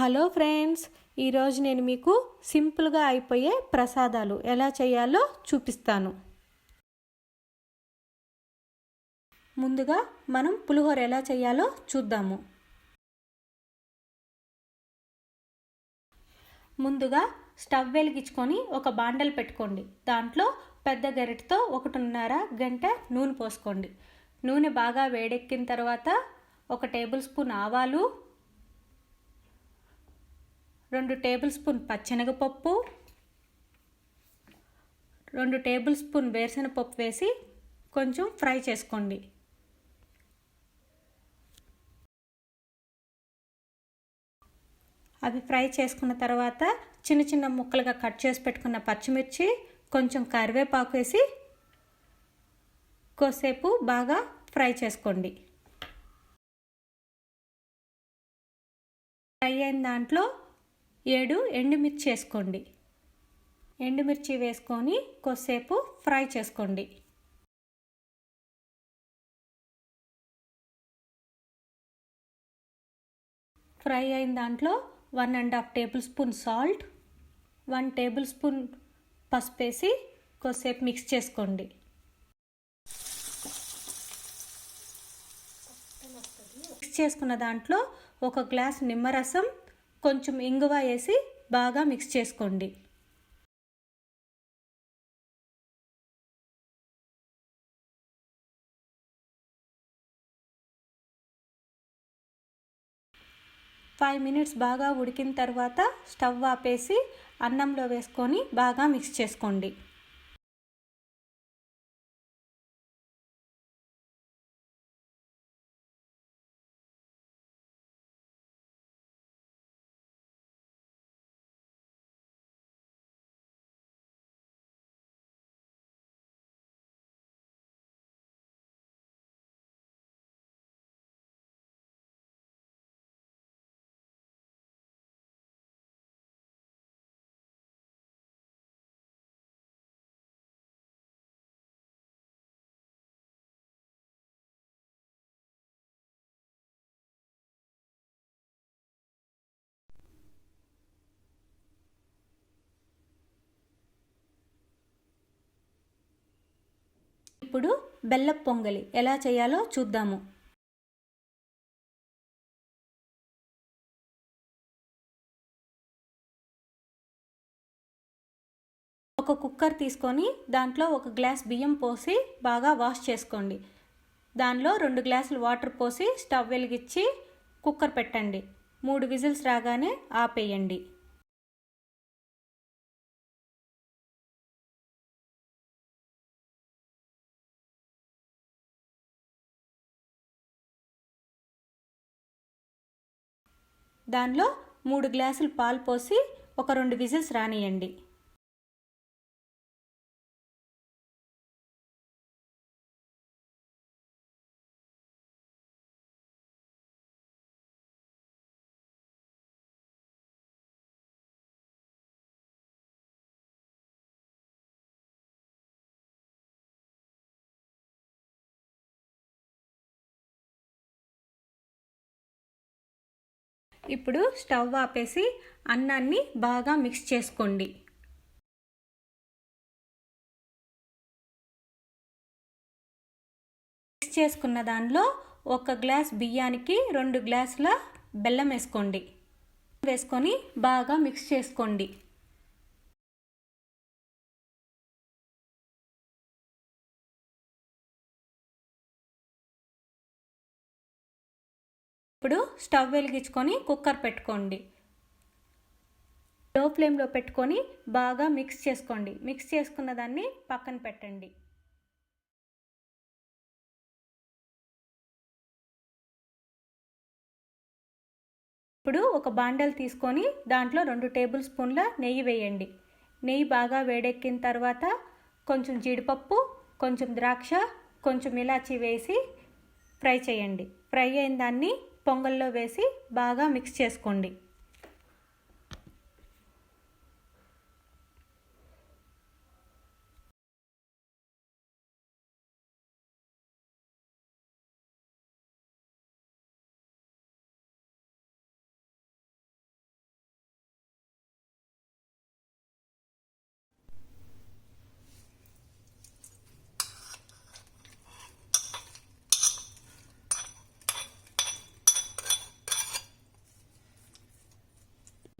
Hello friends, ఈరోజు నేను మీకు సింపుల్గా అయిపోయే ప్రసాదాలు ఎలా చేయాలో చూపిస్తాను. ముందుగా మనం పులిహోర ఎలా చేయాలో చూద్దాము. ముందుగా స్టవ్ వెలిగించుకొని ఒక బాండల్ పెట్టుకోండి. దాంట్లో పెద్ద గరిటెతో 1.5 గంట నూనె పోసుకోండి. నూనె బాగా వేడెక్కిన తర్వాత 1 టేబుల్ స్పూన్ ఆవాలు, 2 టేబుల్ స్పూన్ పచ్చెనగపప్పు, 2 టేబుల్ స్పూన్ వేరుశనగపప్పు వేసి కొంచెం ఫ్రై చేసుకోండి. అవి ఫ్రై చేసుకున్న తర్వాత చిన్న చిన్న ముక్కలుగా కట్ చేసి పెట్టుకున్న పచ్చిమిర్చి, కొంచెం కరివేపాకు వేసి కొద్దిసేపు బాగా ఫ్రై చేసుకోండి. ఫ్రై అయిన దాంట్లో 7 ఎండుమిర్చి వేసుకోండి. ఎండుమిర్చి వేసుకొని కొద్దిసేపు ఫ్రై చేసుకోండి. ఫ్రై అయిన దాంట్లో 1.5 table spoon salt, 1 table spoon పసుపు వేసి కొద్దిసేపు మిక్స్ చేసుకోండి. మిక్స్ చేసుకున్న దాంట్లో 1 గ్లాస్ నిమ్మరసం, కొంచెం ఇంగువ వేసి బాగా మిక్స్ చేసుకోండి. ఫైవ్ మినిట్స్ బాగా ఉడికిన తర్వాత స్టవ్ ఆపేసి అన్నంలో వేసుకొని బాగా మిక్స్ చేసుకోండి. ఇప్పుడు బెల్లం పొంగలి ఎలా చేయాలో చూద్దాము. ఒక కుక్కర్ తీసుకొని దాంట్లో 1 గ్లాస్ బియ్యం పోసి బాగా వాష్ చేసుకోండి. దానిలో 2 గ్లాసులు వాటర్ పోసి స్టవ్ వెలిగించి కుక్కర్ పెట్టండి. 3 విజిల్స్ రాగానే ఆపేయండి. దానిలో 3 గ్లాసులు పాలు పోసి ఒక 2 విజిల్స్ రానియండి. ఇప్పుడు స్టవ్ ఆపేసి అన్నాన్ని బాగా మిక్స్ చేసుకోండి. మిక్స్ చేసుకున్న దానిలో 1 గ్లాస్ బియ్యానికి 2 గ్లాసుల బెల్లం వేసుకోండి. వేసుకొని బాగా మిక్స్ చేసుకోండి. ఇప్పుడు స్టవ్ వెలిగించుకొని కుక్కర్ పెట్టుకోండి. లో ఫ్లేమ్లో పెట్టుకొని బాగా మిక్స్ చేసుకోండి. మిక్స్ చేసుకున్న దాన్ని పక్కన పెట్టండి. ఇప్పుడు ఒక బాండల్ తీసుకొని దాంట్లో 2 టేబుల్ స్పూన్ల నెయ్యి వేయండి. నెయ్యి బాగా వేడెక్కిన తర్వాత కొంచెం జీడిపప్పు, కొంచెం ద్రాక్ష, కొంచెం ఇలాచీ వేసి ఫ్రై చేయండి. ఫ్రై అయిన దాన్ని పొంగల్లో వేసి బాగా మిక్స్ చేసుకోండి.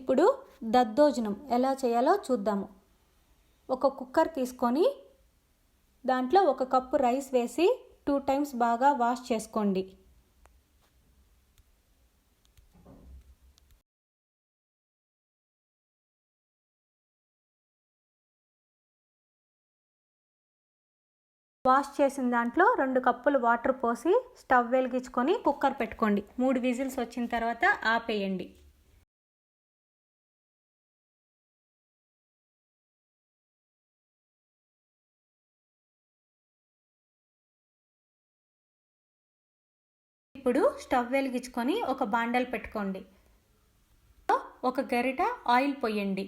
ఇప్పుడు దద్దోజనం ఎలా చేయాలో చూద్దాము. ఒక కుక్కర్ తీసుకొని దాంట్లో 1 కప్పు రైస్ వేసి 2 టైమ్స్ బాగా వాష్ చేసుకోండి. వాష్ చేసిన దాంట్లో 2 కప్పులు వాటర్ పోసి స్టవ్ వెలిగించుకొని కుక్కర్ పెట్టుకోండి. 3 విజిల్స్ వచ్చిన తర్వాత ఆపేయండి. ఇప్పుడు స్టవ్ వెలిగించుకొని ఒక బాండల్ పెట్టుకోండి. 1 గరిట ఆయిల్ పోయండి.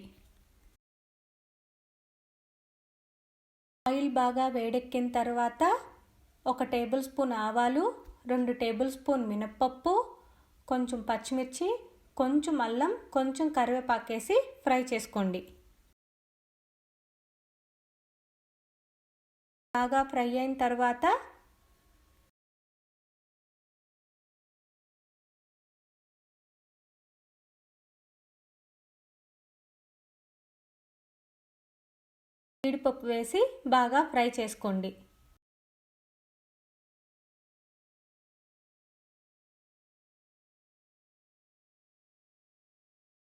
ఆయిల్ బాగా వేడెక్కిన తర్వాత 1 టేబుల్ స్పూన్ ఆవాలు, 2 టేబుల్ స్పూన్ మినప్పప్పు, కొంచెం పచ్చిమిర్చి, కొంచెం అల్లం, కొంచెం కరివేపాకేసి ఫ్రై చేసుకోండి. బాగా ఫ్రై అయిన తర్వాత జీడిపప్పు వేసి బాగా ఫ్రై చేసుకోండి.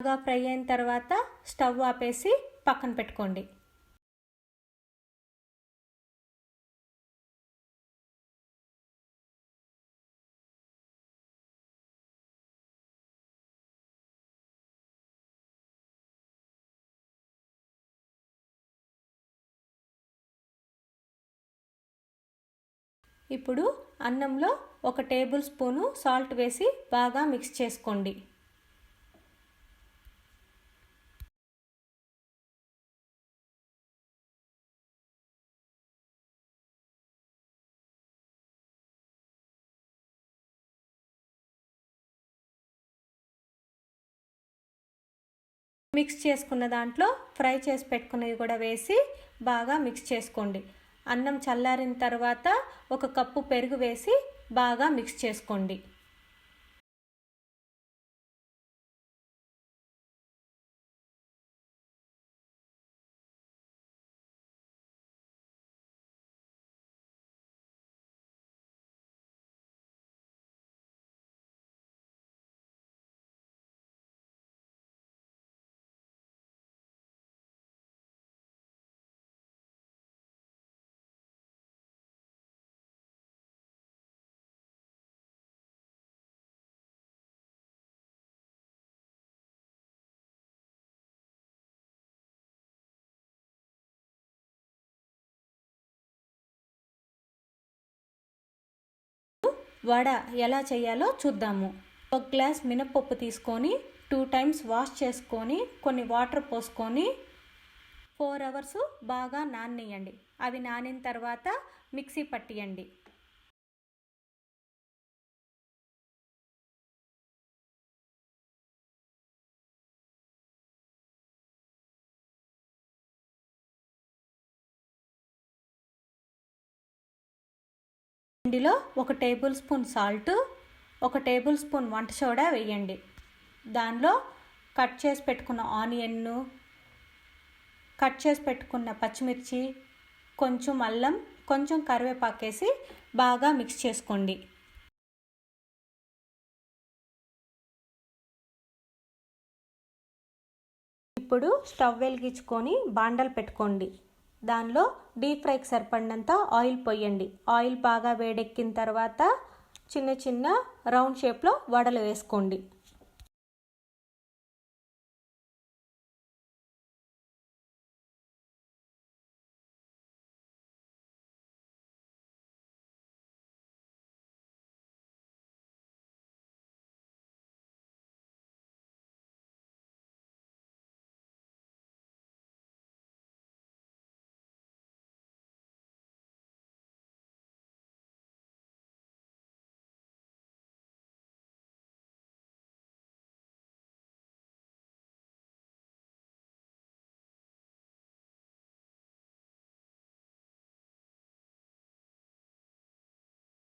బాగా ఫ్రై అయిన తర్వాత స్టవ్ ఆపేసి పక్కన పెట్టుకోండి. ఇప్పుడు అన్నంలో 1 టేబుల్ స్పూను సాల్ట్ వేసి బాగా మిక్స్ చేసుకోండి. మిక్స్ చేసుకున్న దాంట్లో ఫ్రై చేసి పెట్టుకున్నవి కూడా వేసి బాగా మిక్స్ చేసుకోండి. అన్నం చల్లారిన తర్వాత 1 కప్పు పెరుగు వేసి బాగా మిక్స్ చేసుకోండి. వడ ఎలా చేయాలో చూద్దాము. 1 గ్లాస్ మినపప్పు తీసుకొని 2 టైమ్స్ వాష్ చేసుకొని కొన్ని వాటర్ పోసుకొని 4 అవర్స్ బాగా నాననియండి. అవి నానిన తర్వాత మిక్సీ పట్టియండి. ఇందులో 1 table spoon salt, 1 table spoon వంట సోడా వేయండి. దానిలో కట్ చేసి పెట్టుకున్న ఆనియన్ను, కట్ చేసి పెట్టుకున్న పచ్చిమిర్చి, కొంచెం అల్లం, కొంచెం కరివేపాకేసి బాగా మిక్స్ చేసుకోండి. ఇప్పుడు స్టవ్ వెలిగించుకొని బాండల్ పెట్టుకోండి. దానిలో డీప్ ఫ్రైకి సరిపడినంత ఆయిల్ పోయండి. ఆయిల్ బాగా వేడెక్కిన తర్వాత చిన్న చిన్న రౌండ్ షేప్లో వడలు వేసుకోండి.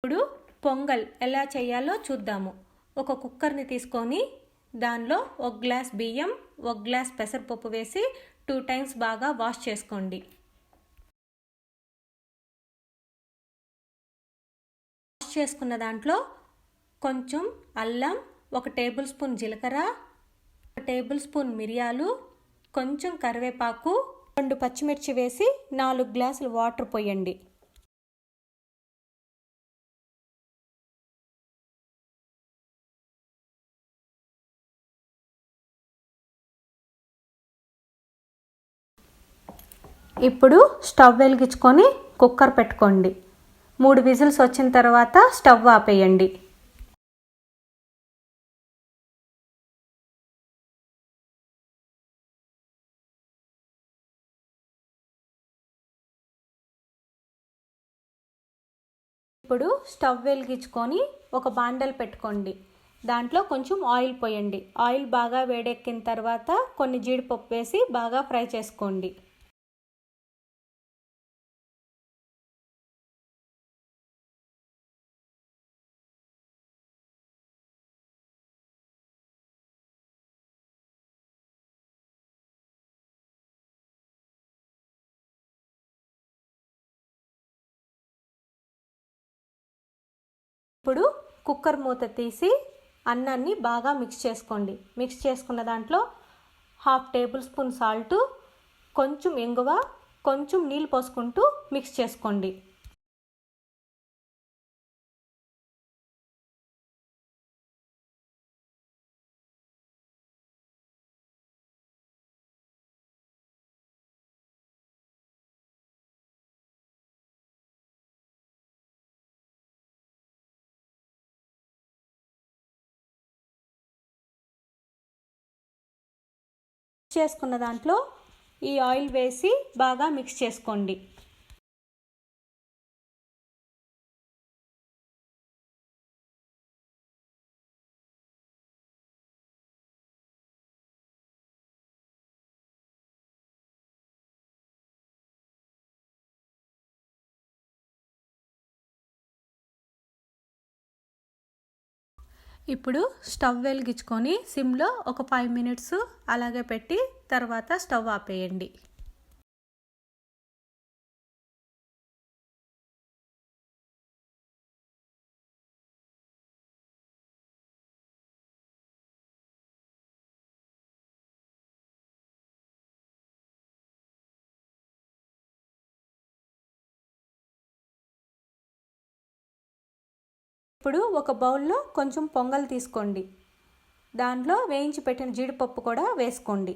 ఇప్పుడు పొంగల్ ఎలా చేయాలో చూద్దాము. ఒక కుక్కర్ని తీసుకొని దానిలో 1 గ్లాస్ బియ్యం, 1 గ్లాస్ పెసరపప్పు వేసి 2 టైమ్స్ బాగా వాష్ చేసుకోండి. వాష్ చేసుకున్న దాంట్లో కొంచెం అల్లం, 1 టేబుల్ స్పూన్ జీలకర్ర, 1 టేబుల్ స్పూన్ మిరియాలు, కొంచెం కరివేపాకు, 2 పచ్చిమిర్చి వేసి 4 గ్లాసులు వాటర్ పోయండి. ఇప్పుడు స్టవ్ వెలిగించుకొని కుక్కర్ పెట్టుకోండి. 3 విజిల్స్ వచ్చిన తర్వాత స్టవ్ ఆపేయండి. ఇప్పుడు స్టవ్ వెలిగించుకొని ఒక బాండల్ పెట్టుకోండి. దాంట్లో కొంచెం ఆయిల్ పోయండి. ఆయిల్ బాగా వేడెక్కిన తర్వాత కొన్ని జీడిపప్పు వేసి బాగా ఫ్రై చేసుకోండి. ఇప్పుడు కుక్కర్ మూత తీసి అన్నాన్ని బాగా మిక్స్ చేసుకోండి. మిక్స్ చేసుకున్న దాంట్లో 1/2 టేబుల్ స్పూన్ సాల్ట్, కొంచెం ఇంగువ, కొంచెం నీళ్ళు పోసుకుంటూ మిక్స్ చేసుకోండి. చేసుకున్న దాంట్లో ఈ ఆయిల్ వేసి బాగా మిక్స్ చేసుకోండి. ఇప్పుడు స్టవ్ వెలిగించుకొని సిమ్లో ఒక 5 మినిట్స్ అలాగే పెట్టి తర్వాత స్టవ్ ఆపేయండి. ఇప్పుడు ఒక బౌల్లో కొంచెం పొంగల్ తీసుకోండి. దాంట్లో వేయించి పెట్టిన జీడిపప్పు కూడా వేసుకోండి.